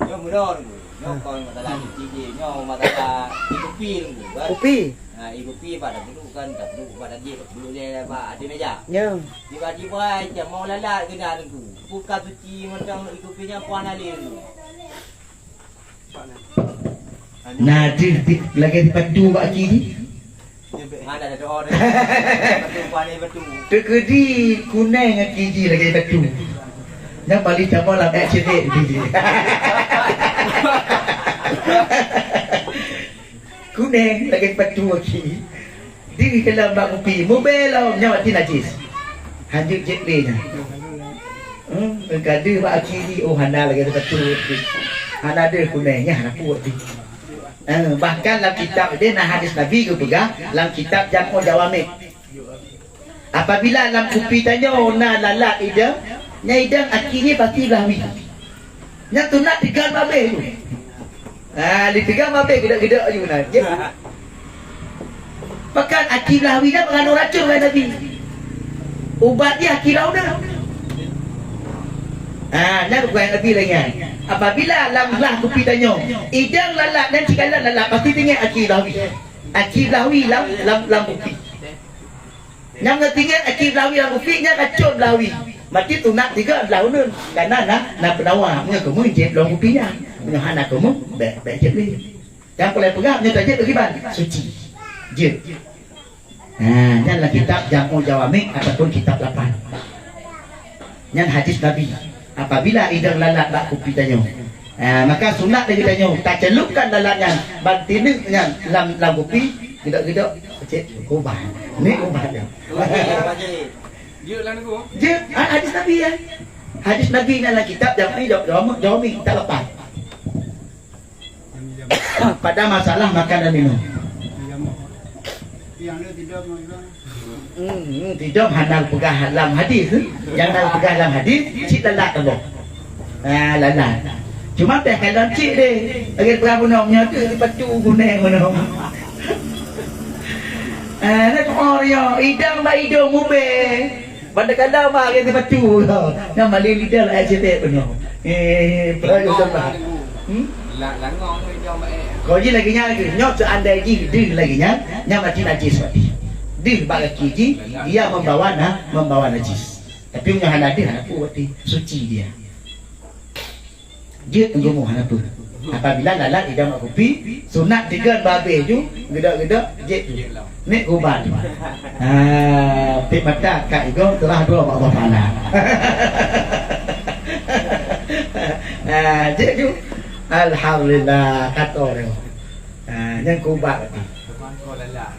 Nyo muda tu. Nyo kau masalah cici, nyo masalah ikupi tu. Kopi. Nah, ikupi pada dulu kan, tak dulu pada dia, dulu dia ada meja. Ya. Tiba-tiba aja mau lalat kena tu. Buka suci macam ikupinya puan alih tu. Nah, lagi di padu kat kiri. Ada doa dia. Betul puan ni betul. Tekedi kuning kat kiri lagi di padu. Yang balik sama lah kat cerit di. Kuning lagi di padu kat kiri. Di kalau mak kopi, mobil lah nyawa ti najis. Hanjuk jet nya. Kada mak kiri oh hana lagi di padu. Hana ada kuningnya hana kuat tu. Bahkan dalam kitab dia nah hadis Nabi ke pegang dalam kitab Jam'ul Jawami. Apabila dalam kopi tanya na lalat idang, nya idang akhirnya pasti lahwi. Nya tu nak tegal babe tu. Ditegal babe gedak-gedak je nah. Bahkan akil lahwi dah mengandung racun kan Nabi. Ubat dia akil dah. Nak bukan Nabi lagi. Apabila lamlah kopi tanya, idang lalat dan cikalan lalat pasti tinggal akil lahwi. Akil lahwi lam kopi. Yang tinggal akil lahwi lam kopi nya racun lahwi. Mati tu nak tiga launun karena nak penawar punya kamu jep lam kopinya. Punya anak kamu baik jep ni. Yang boleh pegang nya tajib beriban suci. Je. Janganlah kitab Jam'ul Jawami ataupun kitab 8. Yang hadis Nabi. Apabila idang lalat bak kopi tanya, maka sunat dia tanya, tak celupkan lalatnya, bantinnya lam kopi, gedak-gedak, cek ubat. Ni ubat dia. Dia lah aku. Je, hadis Nabi ya. Hadis Nabi dalam kitab Jawami tak lepas. Pada masalah makan dan minum. Yang dia tidak mau Tidak handal pegah dalam hadis. Yang handal pegah dalam hadis cik lalat tu. Lalat. Cuma teh kalau cik dia lagi pegah gunungnya tu dipetu gunung gunung. Nak orang idang ba hidung mobil. Pada kalau mak dia dipetu. Nak malih lidah lah cik penuh. Perlu tambah. Langong ni jom baik. Kau je lagi nya nyok seandai ji dia lagi nya mati najis mati. Dia bagi kiji dia membawa najis. Tapi punya hana dia hana puati suci dia. Dia tunggu mu hana tu. Apabila lalat idam kopi sunat tiga babe tu gedak-gedak jet tu. Nek ubat. Pik mata kak igong telah dua Allah Taala. Jet tu alhamdulillah kata orang. Yang ubat tu. Kau lalat.